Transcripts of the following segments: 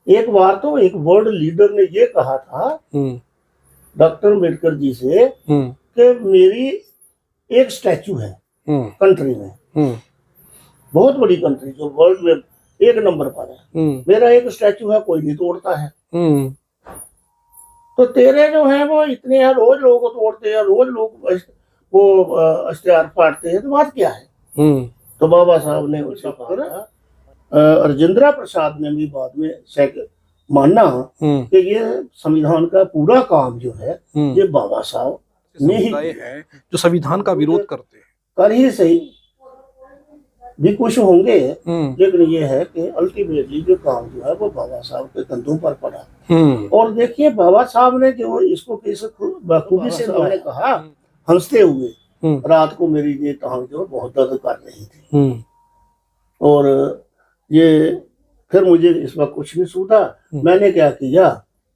एक बार तो एक वर्ल्ड लीडर ने ये कहा था डॉक्टर अम्बेडकर जी से कि मेरी एक स्टैचू है कंट्री में, बहुत बड़ी कंट्री जो वर्ल्ड में एक नंबर पर है, मेरा एक स्टैचू है, कोई नहीं तोड़ता है। तो तेरे जो है वो इतने हैं, रोज लोगों को तोड़ते हैं, रोज लोग वो इश्तेहार फाड़ते हैं, तो बात क्या है? तो बाबा साहब ने उसे कहा, राजेंद्र प्रसाद ने भी बाद में माना कि ये संविधान का पूरा काम जो है ये बाबा साहब ने ही है जो संविधान का विरोध करते हैं। कर ही सही भी कुछ होंगे, लेकिन ये है कि अल्टीमेटली जो काम जो है वो बाबा साहब के कंधों पर पड़ा। और देखिए बाबा साहब ने जो इसको किस बखूबी से उन्होंने कहा, हंसते हुए, रात को मेरी ये टांग जो बहुत दर्द कर रही थी और ये फिर मुझे इस वक्त कुछ नहीं सूझा, मैंने क्या किया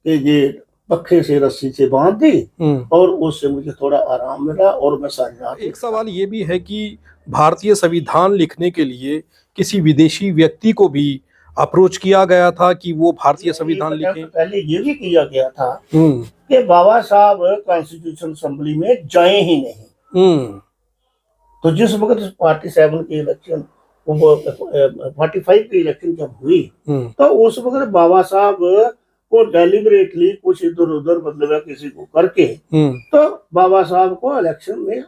कि ये पक्खे से रस्सी से बांध दी और उससे मुझे थोड़ा आराम मिला और मैं सारी रात। एक सवाल ये भी है कि भारतीय संविधान लिखने के लिए किसी विदेशी व्यक्ति को भी अप्रोच किया गया था कि वो भारतीय संविधान लिखें? पहले ये भी किया गया था कि बाबा साहब कॉन्स्टिट्यूशन असेंबली में जाए ही नहीं। तो जिस वक्त पार्टी 7 की इलेक्शन 45 की इलेक्शन जब हुई तो उस वक्त बाबा साहब को डेलिबरेटली कुछ इधर उधर मतलब किसी को करके तो बाबा साहब को इलेक्शन में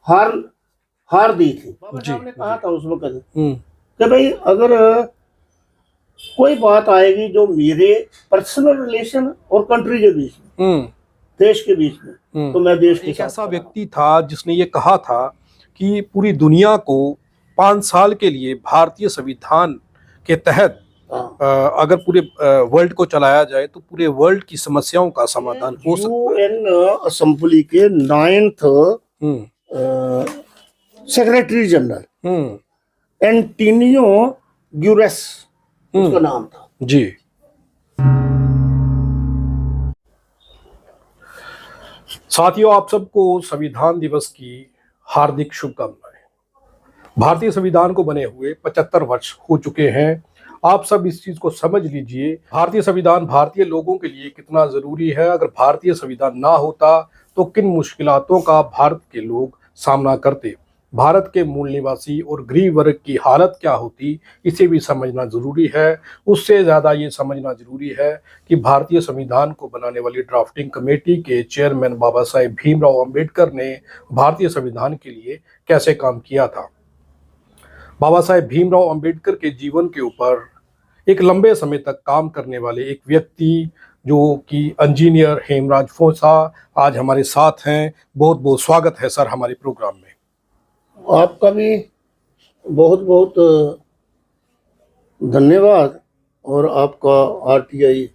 हार दी थी। बाबा साहब ने कहा था उस वक्त कि भाई अगर कोई बात आएगी जो मेरे पर्सनल रिलेशन और कंट्री के बीच में, देश के बीच में, तो मैं देश के एक ऐसा व्यक्ति था जिसने ये कहा था कि पूरी दुनिया को 5 साल के लिए भारतीय संविधान के तहत अगर पूरे वर्ल्ड को चलाया जाए तो पूरे वर्ल्ड की समस्याओं का समाधान हो सकता है। यूएन असेंबली के 9th सेक्रेटरी जनरल एंटोनियो ग्यूरेस उसका नाम था जी। साथियों, आप सबको संविधान दिवस की हार्दिक शुभकामनाएं। भारतीय संविधान को बने हुए 75 वर्ष हो चुके हैं। आप सब इस चीज को समझ लीजिए, भारतीय संविधान भारतीय लोगों के लिए कितना जरूरी है। अगर भारतीय संविधान ना होता तो किन मुश्किलातों का भारत के लोग सामना करते, भारत के मूल निवासी और गरीब वर्ग की हालत क्या होती, इसे भी समझना जरूरी है। उससे ज्यादा ये समझना जरूरी है कि भारतीय संविधान को बनाने वाली ड्राफ्टिंग कमेटी के चेयरमैन बाबा साहेब भीमराव अंबेडकर ने भारतीय संविधान के लिए कैसे काम किया था। बाबा साहेब भीमराव अंबेडकर के जीवन के ऊपर एक लंबे समय तक काम करने वाले एक व्यक्ति जो कि इंजीनियर हेमराज फोसा आज हमारे साथ हैं। बहुत बहुत स्वागत है सर हमारे प्रोग्राम में। आपका भी बहुत बहुत धन्यवाद और आपका आरटीआई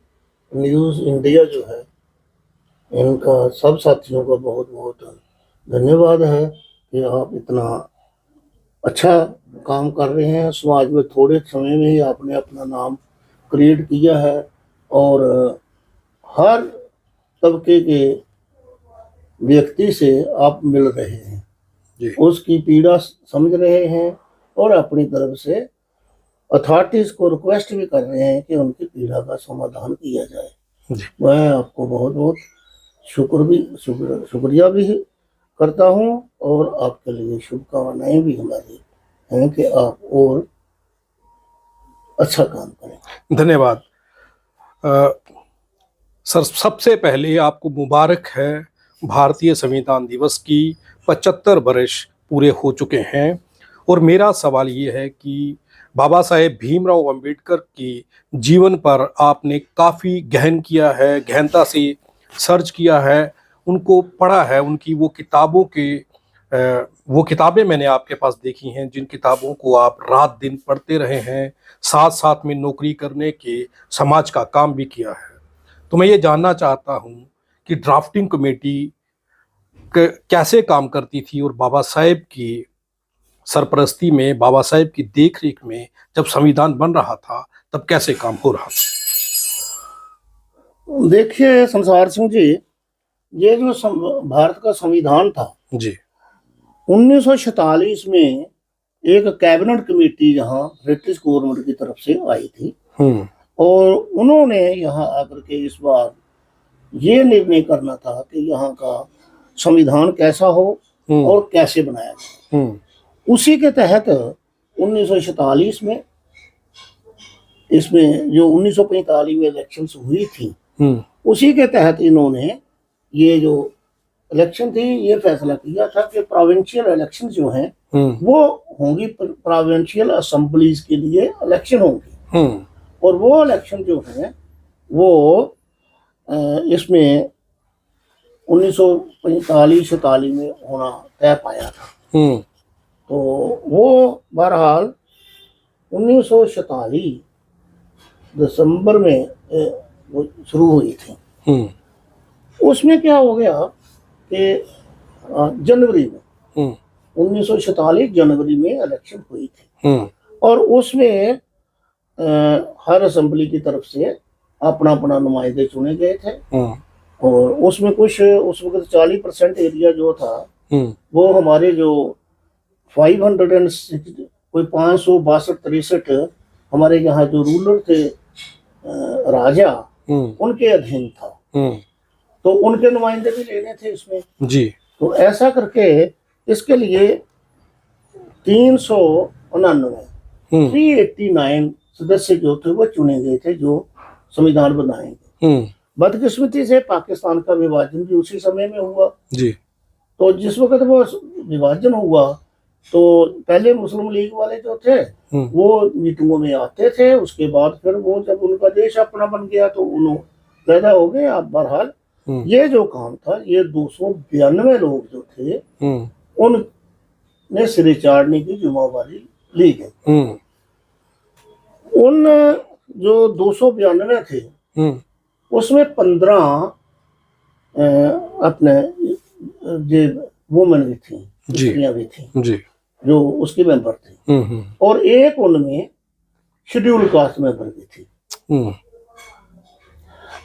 न्यूज़ इंडिया जो है इनका सब साथियों का बहुत बहुत धन्यवाद है कि आप इतना अच्छा काम कर रहे हैं। समाज में थोड़े समय में ही आपने अपना नाम क्रिएट किया है और हर तबके के व्यक्ति से आप मिल रहे हैं जी। उसकी पीड़ा समझ रहे हैं और अपनी तरफ से अथॉरिटीज को रिक्वेस्ट भी कर रहे हैं कि उनकी पीड़ा का समाधान किया जाए जी। मैं आपको बहुत बहुत शुक्रिया भी करता हूं और आपके लिए शुभकामनाएं भी हमारी हैं कि आप और अच्छा काम करें। धन्यवाद सर। सबसे पहले आपको मुबारक है, भारतीय संविधान दिवस की 75 वर्ष पूरे हो चुके हैं। और मेरा सवाल ये है कि बाबा साहेब भीमराव अंबेडकर के जीवन पर आपने काफ़ी गहन किया है, गहनता से सर्च किया है, उनको पढ़ा है, उनकी वो किताबें मैंने आपके पास देखी हैं जिन किताबों को आप रात दिन पढ़ते रहे हैं, साथ साथ में नौकरी करने के समाज का काम भी किया है। तो मैं ये जानना चाहता हूँ कि ड्राफ्टिंग कमेटी कैसे काम करती थी और बाबा साहेब की सरपरस्ती में, बाबा साहेब की देखरेख में जब संविधान बन रहा था तब कैसे काम हो रहा था। देखिए संसार सिंह जी, ये जो भारत का संविधान था जी 1946 में एक कैबिनेट कमेटी यहाँ ब्रिटिश गवर्नमेंट की तरफ से आई थी और उन्होंने यहाँ आकर के इस बार ये निर्णय करना था कि यहाँ का संविधान कैसा हो और कैसे बनाया जाए। उसी के तहत 1947 में, इसमें जो 1945 में इलेक्शंस हुई थी, उसी के तहत इन्होंने ये जो इलेक्शन थी ये फैसला किया था कि प्रोविंशियल इलेक्शन जो हैं वो होंगी, प्रोविंशियल असेंबलीज के लिए इलेक्शन होंगी, और वो इलेक्शन जो है वो इसमें 1945-46 में होना तय पाया था। तो वो बहरहाल 1946 दिसंबर में वो शुरू हुई थी। उसमें क्या हो गया कि जनवरी में 1946 जनवरी में इलेक्शन हुई थी, और उसमें हर असेंबली की तरफ से अपना अपना नुमाइंदे चुने गए थे, और उसमें कुछ उस वक्त 40% एरिया जो था वो हमारे जो 560 कोई 562-63 हमारे यहाँ जो रूलर थे राजा, उनके अधीन था। तो उनके नुमाइंदे भी लेने थे इसमें जी। तो ऐसा करके इसके लिए 389 सदस्य जो थे वो चुने गए थे जो संविधान बनाएंगे। बदकिस्मती से पाकिस्तान का विभाजन भी उसी समय में हुआ जी। तो जिस वक्त वो विभाजन हुआ तो पहले मुस्लिम लीग वाले जो थे वो मीटिंगों में आते थे, उसके बाद फिर वो जब उनका देश अपना बन गया तो उन्होंने पैदा हो गए। अब बहरहाल ये जो काम था ये 292 लोग जो थे उनने सिरे चाड़ने की जिम्मेवारी ली गई। उन जो 292 थे उसमें 15 अपने वुमेन भी थी, स्त्रियां भी थी जी, जो उसके मेंबर थे, और एक उनमें शेड्यूल कास्ट मेंबर भी थी।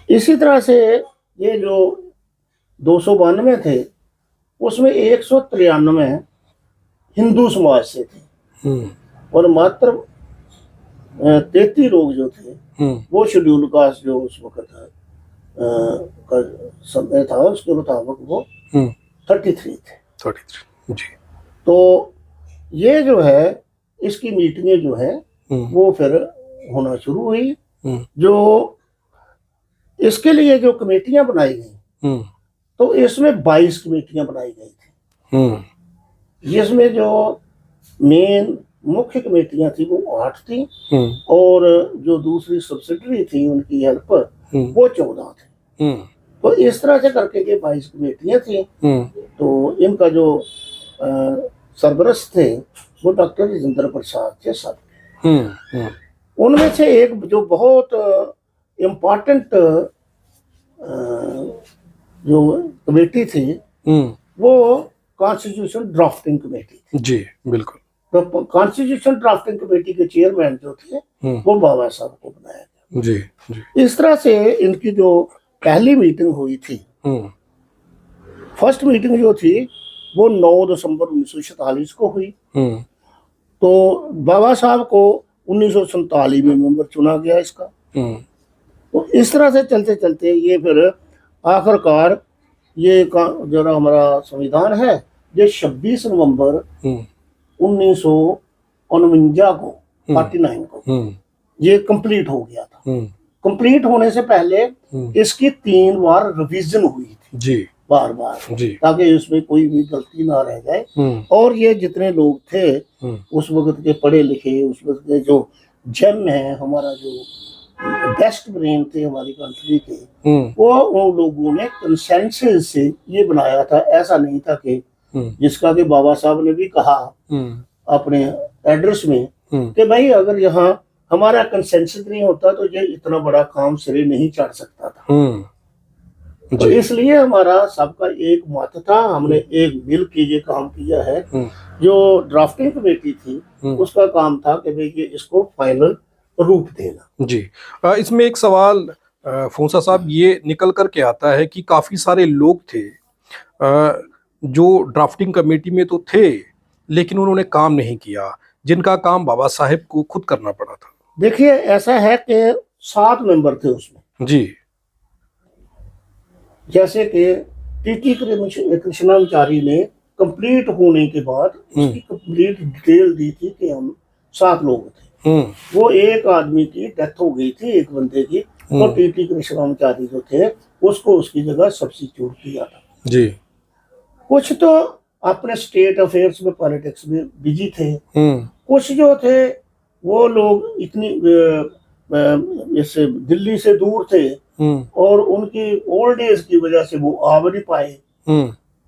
इसी तरह से ये जो 292 थे उसमें 193 हिंदू समाज से थे, और मात्र 33 लोग जो थे वो शेड्यूल कास्ट जो उस वक्त का समय था उसके मुताबिक वो 33 थे। 33 जी। तो ये जो है इसकी मीटिंगें जो है वो फिर होना शुरू हुई। जो इसके लिए जो कमेटियां बनाई गई तो इसमें 22 कमेटियां बनाई गई थी, जिसमें जो मेन मुख्य कमेटियां थी वो 8 थी, और जो दूसरी सब्सिडरी थी उनकी हेल्प वो 14 थे। तो इस तरह से करके के 22 कमेटियां थी। तो इनका जो सरबरस्त थे वो डॉक्टर राजेंद्र प्रसाद थे सब। उनमें से एक जो बहुत इम्पोर्टेंट जो कमेटी थी वो कॉन्स्टिट्यूशन ड्राफ्टिंग कमेटी थी जी। बिल्कुल। तो कॉन्स्टिट्यूशन ड्राफ्टिंग कमेटी के चेयरमैन जो थे वो बाबा साहब को बनाया गया जी, जी। इस तरह से इनकी जो पहली मीटिंग हुई थी, फर्स्ट मीटिंग जो थी वो 9 दिसंबर 1947 को हुई। तो बाबा साहब को 1947 में मेंबर चुना गया इसका। तो इस तरह से चलते चलते ये फिर आखिरकार ये जो हमारा संविधान है ये 26 नवंबर 1949 को 49 को ये कंप्लीट हो गया था। कंप्लीट होने से पहले इसकी 3 बार रिवीजन हुई थी जी, बार बार जी, ताकि इसमें कोई भी गलती ना रह जाए। और ये जितने लोग थे उस वक्त के पढ़े लिखे, उस वक्त के जो जेम है, हमारा जो बेस्ट ब्रेन थे हमारी कंट्री के, वो उन लोगों ने कंसेंसस से ये बनाया था। ऐसा नहीं था कि जिसका कि बाबा साहब ने भी कहा अपने एड्रेस में कि भाई अगर यहाँ हमारा कंसेंसस नहीं होता तो ये इतना बड़ा काम सिरे नहीं चढ़ सकता था। तो इसलिए हमारा सबका एक मत था, हमने एक मिल के ये काम किया है। जो ड्राफ्टिंग कमेटी थी उसका काम था कि भाई ये इसको फाइनल रूप देना जी। इसमें एक सवाल फूंसा साहब ये निकल कर के आता है कि काफी सारे लोग थे जो ड्राफ्टिंग कमेटी में तो थे लेकिन उन्होंने काम नहीं किया, जिनका काम बाबा साहेब को खुद करना पड़ा था। देखिए ऐसा है कि 7 मेंबर थे उसमें। जी। जैसे कि टीटी कृष्णाचारी ने कंप्लीट होने के बाद उसकी कंप्लीट डिटेल दी थी कि हम 7 लोग थे। वो एक आदमी की डेथ हो गई थी, एक बंदे की, तो टीटी कृष्णाचारी जो थे उसको उसकी जगह सब्स्टिट्यूट किया था। जी। कुछ तो अपने स्टेट अफेयर्स में, पॉलिटिक्स में बिजी थे। कुछ जो थे वो लोग इतनी जैसे दिल्ली से दूर थे और उनकी ओल्ड एज की वजह से वो आ नहीं पाए।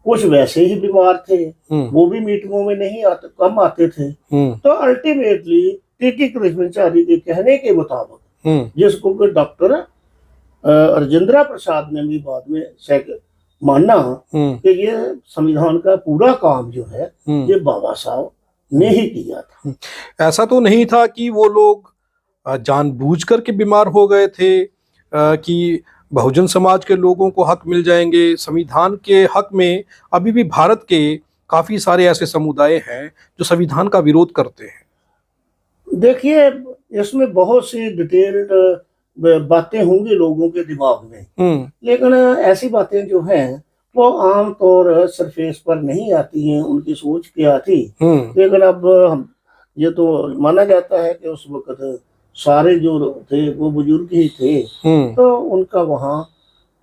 कुछ वैसे ही बीमार थे, वो भी मीटिंगों में नहीं आते, कम आते थे। तो अल्टीमेटली टीटी कृष्णाचारी के कहने के मुताबिक, जिसको कि डॉक्टर राजेंद्र प्रसाद ने भी बाद में माना कि ये संविधान का पूरा काम जो है ये बाबा साहब ने ही किया था। ऐसा तो नहीं था कि वो लोग जानबूझकर के बीमार हो गए थे कि बहुजन समाज के लोगों को हक मिल जाएंगे। संविधान के हक में अभी भी भारत के काफी सारे ऐसे समुदाय हैं जो संविधान का विरोध करते हैं। देखिए, इसमें बहुत सी डिटेल्ड बातें होंगी लोगों के दिमाग में, लेकिन ऐसी बातें जो हैं वो आमतौर सरफेस पर नहीं आती हैं, उनकी सोच क्या थी। लेकिन अब ये तो माना जाता है कि उस वक्त सारे जो थे वो बुजुर्ग ही थे, तो उनका वहाँ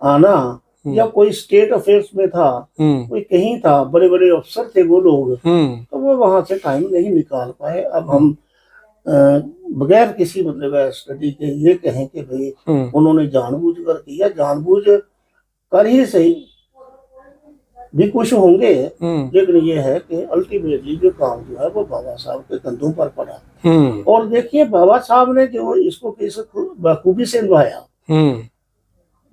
आना या कोई स्टेट अफेयर्स में था, कोई कहीं था, बड़े बड़े अफसर थे वो लोग, तो वो वहां से टाइम नहीं निकाल पाए। अब हम बगैर किसी मतलब स्टडी के ये कहें कि भाई उन्होंने जानबूझ कर किया, जानबूझ कर ही सही भी कुछ होंगे, लेकिन ये है कि अल्टीमेटली जो काम जो है वो बाबा साहब के कंधों पर पड़ा। और देखिए, बाबा साहब ने जो इसको किस बखूबी से निभाया।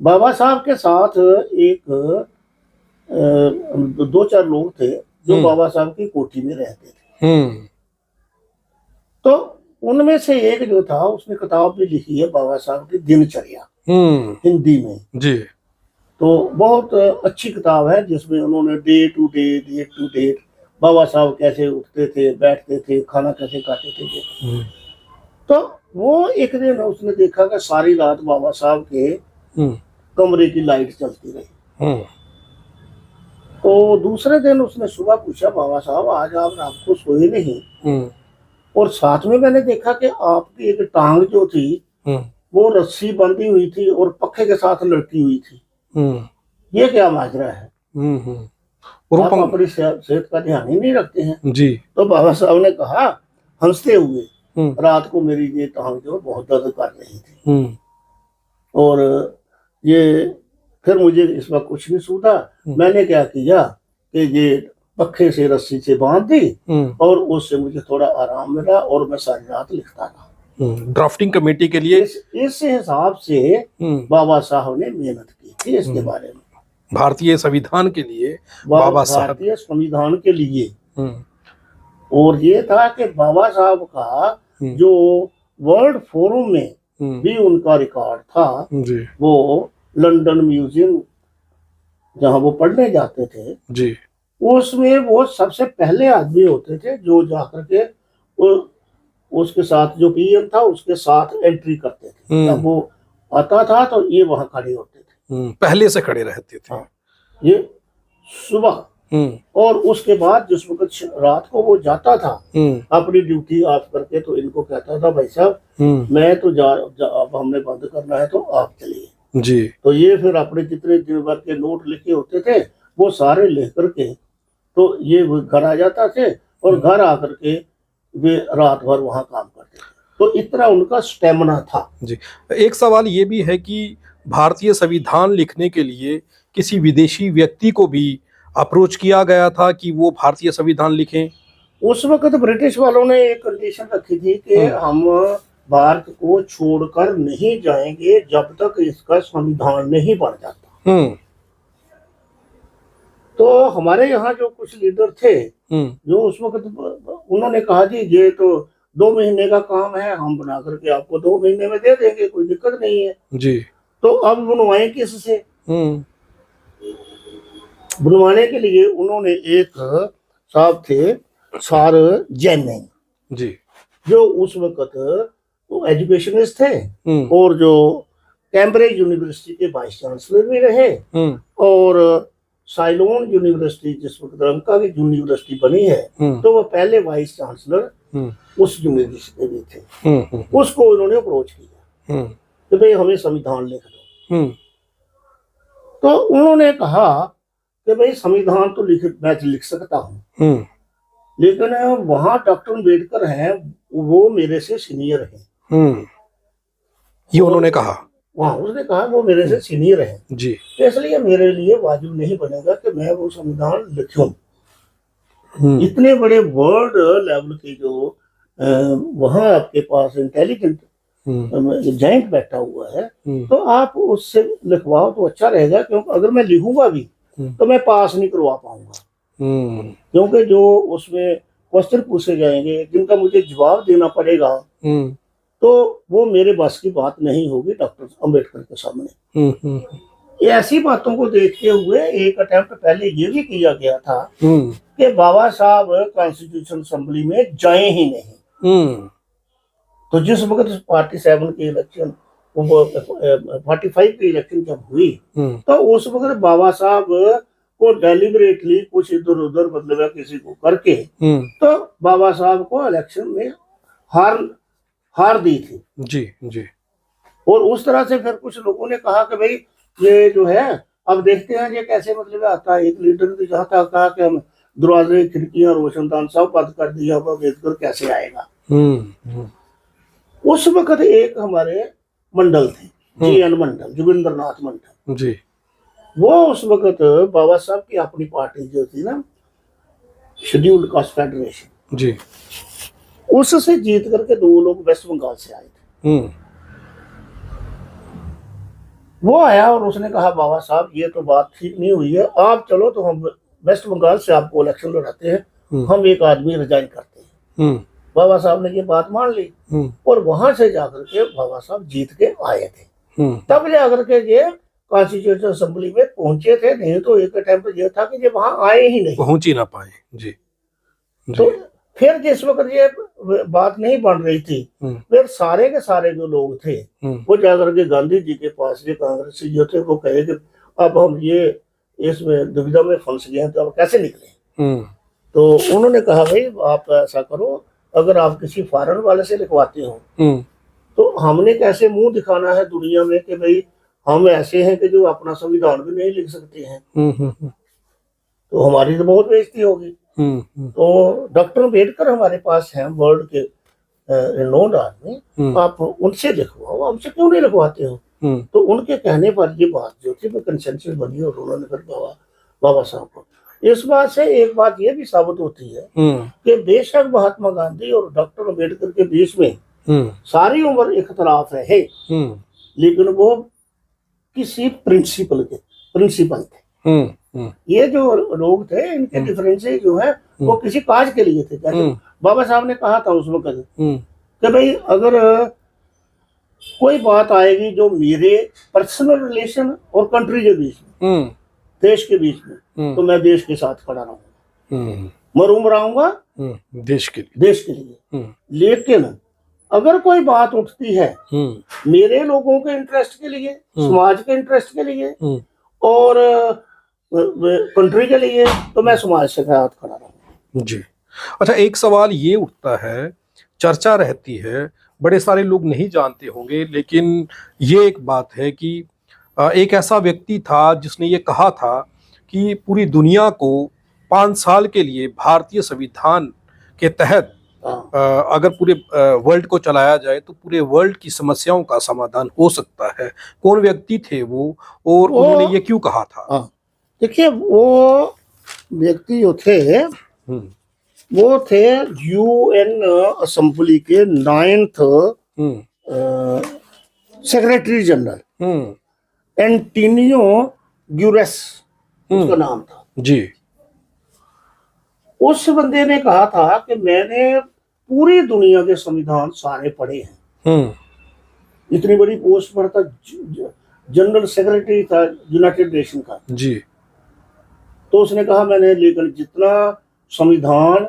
बाबा साहब के साथ एक 2-4 लोग थे जो बाबा साहब की कोठी में रहते थे। तो उनमें से एक जो था उसने किताब भी लिखी है बाबा साहब की दिनचर्या, हिंदी में। जी। तो बहुत अच्छी किताब है जिसमें उन्होंने डे टू डेट बाबा साहब कैसे उठते थे, बैठते थे, खाना कैसे खाते थे। तो वो एक दिन उसने देखा कि सारी रात बाबा साहब के कमरे की लाइट चलती रही। तो दूसरे दिन उसने सुबह पूछा, बाबा साहब आज आप रात को सोए नहीं, और साथ में मैंने देखा कि आपकी एक टांग जो थी वो रस्सी बंधी हुई थी और पक्के के साथ लटकी हुई थी, ये क्या माजरा है? आप अपनी सेहत का ध्यान ही नहीं रखते हैं। जी। तो बाबा साहब ने कहा हंसते हुए, रात को मेरी ये टांग जो बहुत दर्द कर रही थी और ये फिर मुझे इस वक्त कुछ नहीं सूझा। मैंने क्या किया कि ये पक्के से रस्सी से बांध दी और उससे मुझे थोड़ा आराम मिला और मैं सारी रात लिखता था। ड्राफ्टिंग कमेटी के लिए इस हिसाब से बाबा साहब ने मेहनत की थी इसके बारे में, भारतीय संविधान के लिए, बाबा साहब भारतीय संविधान के लिए। और ये था कि बाबा साहब का जो वर्ल्ड फोरम में भी उनका रिकॉर्ड था, वो लंदन म्यूजियम जहां वो पढ़ने जाते थे जी, उसमें वो सबसे पहले आदमी होते थे जो जाकर के उसके साथ जो पीएम था उसके साथ एंट्री करते थे। जब वो आता था तो ये वहां खड़े होते थे, पहले से खड़े रहते थे। ये सुबह, और उसके बाद जिस वक्त रात को वो जाता था अपनी ड्यूटी ऑफ करके, तो इनको कहता था भाई साहब मैं तो अब हमने बंद करना है तो आप चलिए जी। तो ये फिर अपने जितने दिन भर के नोट लिखे होते थे वो सारे लिख करके तो ये घर आ जाता थे और घर आकर के वे रात भर वहां काम करते थे। तो इतना उनका स्टेमिना था जी। एक सवाल ये भी है कि भारतीय संविधान लिखने के लिए किसी विदेशी व्यक्ति को भी अप्रोच किया गया था कि वो भारतीय संविधान लिखें? उस वक्त ब्रिटिश वालों ने एक कंडीशन रखी थी कि हम भारत को छोड़कर नहीं जाएंगे जब तक इसका संविधान नहीं बन जाता। तो हमारे यहाँ जो कुछ लीडर थे जो उस वक्त उन्होंने कहा जी ये तो 2 महीने का काम है, हम बना करके आपको 2 महीने में दे देंगे, कोई दिक्कत नहीं है जी। तो अब बनवाएं किससे? बनवाने के लिए उन्होंने एक साहब थे सार जैनिंग जी, जो उस वक्त वो एजुकेशनिस्ट थे और जो कैम्ब्रिज यूनिवर्सिटी के वाइस चांसलर भी रहे और साइलोन यूनिवर्सिटी जिस वक्त लंका की यूनिवर्सिटी बनी है तो वो पहले वाइस चांसलर उस यूनिवर्सिटी के भी थे। उसको उन्होंने अप्रोच किया कि भाई हमें संविधान लिख दो। तो उन्होंने कहा कि भाई संविधान तो मैं लिख सकता हूँ लेकिन वहां डॉक्टर अम्बेडकर हैं वो मेरे से सीनियर हैं। ये उन्होंने कहा, वहां उसने कहा वो मेरे से सीनियर हैं जी, तो इसलिए मेरे लिए वाजिब नहीं बनेगा कि मैं वो संविधान लिखूं। इतने बड़े वर्ल्ड लेवल के जो वहां आपके पास इंटेलिजेंट जाइंट बैठा हुआ है तो आप उससे लिखवाओ तो अच्छा रहेगा, क्योंकि अगर मैं लिखूंगा भी तो मैं पास नहीं करवा पाऊंगा, क्योंकि जो उसमें क्वेश्चन पूछे जाएंगे जिनका मुझे जवाब देना पड़ेगा तो वो मेरे बस की बात नहीं होगी डॉक्टर अम्बेडकर के सामने। ऐसी बातों को देखते हुए एक अटेम्प्ट पहले ये भी किया गया था कि बाबा साहब कॉन्स्टिट्यूशन असेंबली में जाए ही नहीं। तो जिस वक्त पार्टी 7 की इलेक्शन 45 की इलेक्शन जब हुई तो उस वक्त बाबा साहब को डेलिबरेटली कुछ इधर उधर मतलब किसी को करके तो बाबा साहब को इलेक्शन में हार दी थी। जी जी। और उस तरह से फिर कुछ लोगों ने कहा कि भाई ये जो है अब देखते हैं ये कैसे मतलब आता है। एक लीडर ने कहा कि हम दरवाजे खिड़कियां रोशनदान सब बंद कर दिया, अब अम्बेडकर कैसे आएगा। उस वक्त एक हमारे मंडल थे GN मंडल, जोगिंदर नाथ मंडल जी, वो उस वक्त बाबा साहब की अपनी पार्टी जो थी ना शेड्यूल्ड कास्ट फेडरेशन जी, उससे जीत करके 2 लोग वेस्ट बंगाल से आए थे। वो आया और उसने कहा बाबा साहब ये तो बात ठीक नहीं हुई है, आप चलो तो हम वेस्ट बंगाल से आपको इलेक्शन लड़ाते हैं, हम एक आदमी रिजाइन करते हैं। बाबा साहब ने ये बात मान ली और वहां से जाकर के बाबा साहब जीत के आए थे। तब जाकर के ये कॉन्स्टिट्यूशन असेंबली में पहुंचे थे, नहीं तो एक अटेम्प्ट ये था कि ये वहां आए ही नहीं, पहुंच ही ना पाए। जी, तो फिर जिस वक्त ये बात नहीं बन रही थी फिर सारे के सारे जो लोग थे वो जाकर के गांधी जी के पास जो कांग्रेसी जो थे वो कहे कि अब हम ये इसमें दुविधा में फंस गए हैं तो अब कैसे निकले। तो उन्होंने कहा भाई आप ऐसा करो, अगर आप किसी फॉरेन वाले से लिखवाते हो तो हमने कैसे मुंह दिखाना है दुनिया में कि भाई हम ऐसे हैं कि जो अपना संविधान भी नहीं लिख सकते हैं, तो हमारी तो बहुत बेइज्जती होगी। तो डॉक्टर अम्बेडकर हमारे पास हैं वर्ल्ड के रिनोन्ड आदमी, आप उनसे लिखवाओ, हमसे क्यों नहीं लिखवाते हो। तो उनके कहने पर ये बात जो थी वो कंसेंसस बनी और उन्होंने फिर बाबा साहब को इस बात से एक बात ये भी साबित होती है कि बेशक महात्मा गांधी और डॉक्टर अम्बेडकर के बीच में सारी उम्र इख्तलाफ रहे लेकिन वो किसी प्रिंसिपल थे। ये जो लोग थे इनके डिफरेंसेस जो है वो किसी काज के लिए थे। जैसे बाबा साहब ने कहा था उस वक्त कि भाई अगर कोई बात आएगी जो मेरे पर्सनल रिलेशन और कंट्री के बीच में देश के बीच में तो मैं देश के साथ खड़ा रहूंगा, मरूंगा देश के लिए। लेकिन अगर कोई बात उठती है मेरे लोगों के इंटरेस्ट के लिए, समाज के इंटरेस्ट के लिए और कंट्री के लिए तो मैं समाज से साथ खड़ा रहूंगा। जी। अच्छा, एक सवाल ये उठता है, चर्चा रहती है, बड़े सारे लोग नहीं जानते होंगे, लेकिन ये एक बात है कि एक ऐसा व्यक्ति था जिसने ये कहा था कि पूरी दुनिया को 5 साल के लिए भारतीय संविधान के तहत अगर पूरे वर्ल्ड को चलाया जाए तो पूरे वर्ल्ड की समस्याओं का समाधान हो सकता है। कौन व्यक्ति थे वो और उन्होंने ये क्यों कहा था? देखिए, वो व्यक्ति जो थे वो थे UN असेंबली के 9th सेक्रेटरी जनरल एंटोनियो ग्यूरेस उसका नाम था जी। उस बंदे ने कहा था कि मैंने पूरी दुनिया के संविधान सारे पढ़े हैं। इतनी बड़ी पोस्ट पर था, जनरल सेक्रेटरी था यूनाइटेड नेशन का जी। तो उसने कहा मैंने लेकिन जितना संविधान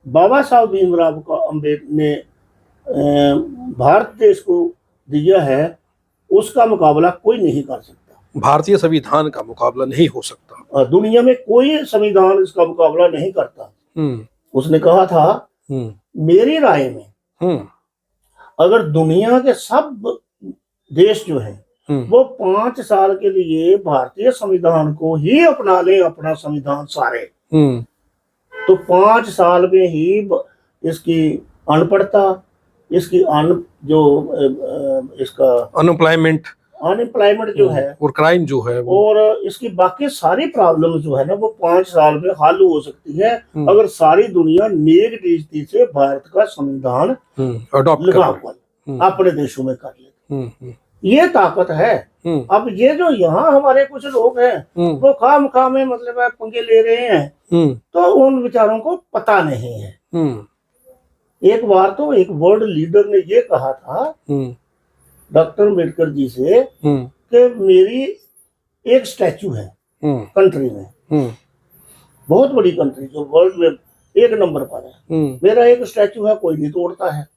बाबा साहब भीमराव का अम्बेडकर ने भारत देश को दिया है उसका मुकाबला कोई नहीं कर सकता। भारतीय संविधान का मुकाबला नहीं हो सकता। और दुनिया में कोई संविधान इसका मुकाबला नहीं करता। उसने कहा था मेरी राय में अगर दुनिया के सब देश जो है वो 5 साल के लिए भारतीय संविधान को ही अपना ले, अपना संविधान सारे, तो 5 साल में ही इसकी अनपढ़ता, इसकी इसका अनएम्प्लॉयमेंट जो है और क्राइम जो है वो, और इसकी बाकी सारी प्रॉब्लम जो है ना वो 5 साल में हल हो सकती है अगर सारी दुनिया नेक दृष्टि से भारत का संविधान अडॉप्ट अपने देशों में कर ले। ये ताकत है। अब ये जो यहाँ हमारे कुछ लोग हैं वो खाम में मतलब पंगे ले रहे हैं, तो उन विचारों को पता नहीं है। एक बार तो एक वर्ल्ड लीडर ने ये कहा था डॉक्टर अम्बेडकर जी से कि मेरी एक स्टैचू है कंट्री में, बहुत बड़ी कंट्री जो वर्ल्ड में 1 नंबर पर है, मेरा एक स्टैचू है, कोई नहीं तोड़ता है।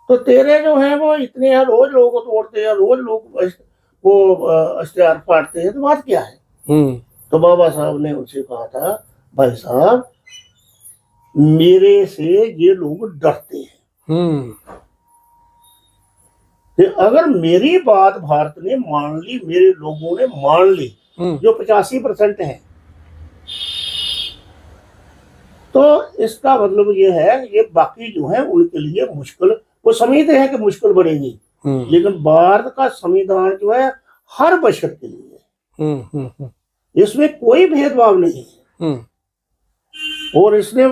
तो तेरे जो है वो इतने हैं, रोज लोग तोड़ते हैं, रोज लोग वो इश्तेहार फाड़ते हैं, तो बात क्या है? तो बाबा साहब ने उनसे कहा था भाई साहब मेरे से ये लोग डरते हैं कि अगर मेरी बात भारत ने मान ली, मेरे लोगों ने मान ली जो 85% है, तो इसका मतलब ये है ये बाकी जो है उनके लिए मुश्किल, वो समझते हैं कि मुश्किल बढ़ेगी, लेकिन भारत का संविधान जो है हर बशर के लिए, इसमें कोई भेदभाव नहीं है। और इसने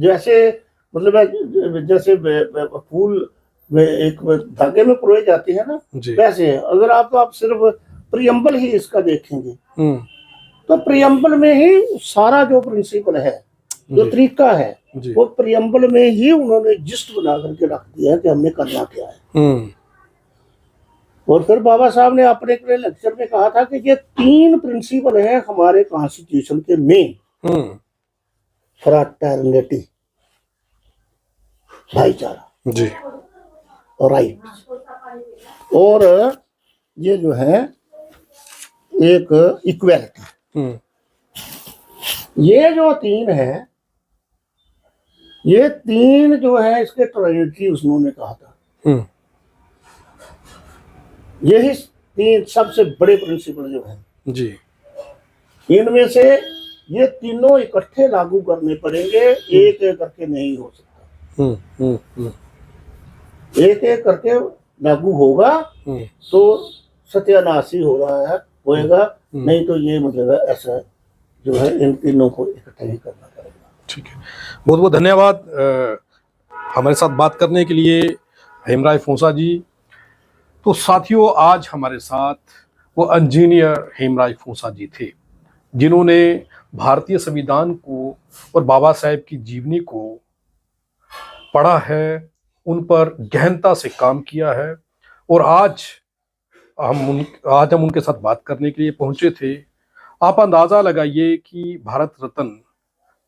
जैसे मतलब जैसे फूल एक धागे में परोए जाते हैं ना, वैसे अगर आप सिर्फ प्रियम्बल ही इसका देखेंगे तो प्रियम्बल में ही सारा जो प्रिंसिपल है, जो तरीका है, वो प्रियम्बल में ही उन्होंने जिस्ट बना करके रख दिया है कि हमने करना क्या है। और फिर बाबा साहब ने अपने लेक्चर में कहा था कि ये 3 प्रिंसिपल हैं हमारे कॉन्स्टिट्यूशन के मेन, फ्रैटर्निटी भाईचारा जी, राइट, और ये जो है एक इक्वालिटी, ये जो 3 है, ये 3 जो है इसके ट्रिनिटी उन्होंने कहा था। यही 3 सबसे बड़े प्रिंसिपल जो है जी, इनमें से ये तीनों इकट्ठे लागू करने पड़ेंगे, एक एक करके नहीं हो सकता। एक एक करके लागू होगा तो सत्यानाशी हो रहा है होएगा, नहीं तो ये मतलब ऐसा जो है इन तीनों को इकट्ठा ही करना पड़ेगा। ठीक है, बहुत बहुत धन्यवाद हमारे साथ बात करने के लिए हेमराय फोंसा जी। तो साथियों आज हमारे साथ वो इंजीनियर हेमराय फोंसा जी थे जिन्होंने भारतीय संविधान को और बाबा साहेब की जीवनी को पढ़ा है, उन पर गहनता से काम किया है, और आज हम उनके साथ बात करने के लिए पहुंचे थे। आप अंदाजा लगाइए कि भारत रत्न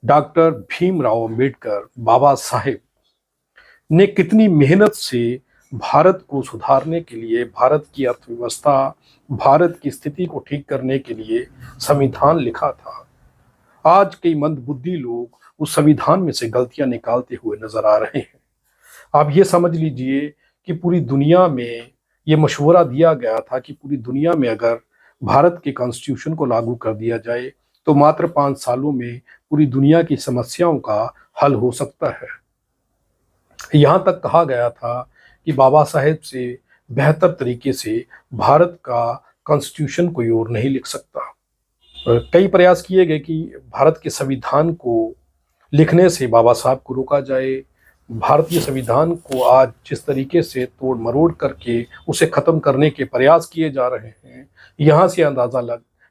डॉक्टर भीमराव अंबेडकर बाबा साहेब ने कितनी मेहनत से भारत को सुधारने के लिए, भारत की अर्थव्यवस्था, भारत की स्थिति को ठीक करने के लिए संविधान लिखा था। आज कई मंदबुद्धि लोग उस संविधान में से गलतियां निकालते हुए नजर आ रहे हैं। आप ये समझ लीजिए कि पूरी दुनिया में ये मशवरा दिया गया था कि पूरी दुनिया में अगर भारत के कॉन्स्टिट्यूशन को लागू कर दिया जाए तो मात्र 5 सालों में पूरी दुनिया की समस्याओं का हल हो सकता है। यहाँ तक कहा गया था कि बाबा साहेब से बेहतर तरीके से भारत का कॉन्स्टिट्यूशन कोई और नहीं लिख सकता। कई प्रयास किए गए कि भारत के संविधान को लिखने से बाबा साहब को रोका जाए। भारतीय संविधान को आज जिस तरीके से तोड़ मरोड़ करके उसे ख़त्म करने के प्रयास किए जा रहे हैं, यहाँ से अंदाज़ा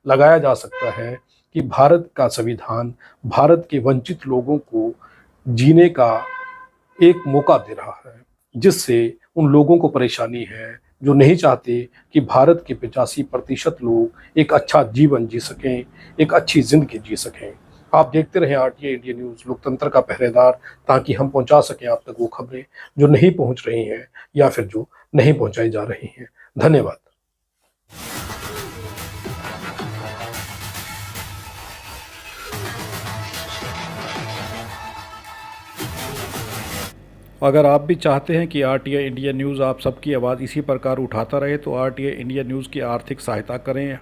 लगाया जा सकता है कि भारत का संविधान भारत के वंचित लोगों को जीने का एक मौका दे रहा है, जिससे उन लोगों को परेशानी है जो नहीं चाहते कि भारत के 85% लोग एक अच्छा जीवन जी सकें, एक अच्छी ज़िंदगी जी सकें। आप देखते रहें आरटीआई इंडिया न्यूज़, लोकतंत्र का पहरेदार, ताकि हम पहुंचा सकें आप तक वो खबरें जो नहीं पहुंच रही हैं या फिर जो नहीं पहुंचाई जा रही हैं। धन्यवाद। अगर आप भी चाहते हैं कि आरटीआई इंडिया न्यूज़ आप सबकी आवाज़ इसी प्रकार उठाता रहे तो आरटीआई इंडिया न्यूज़ की आर्थिक सहायता करें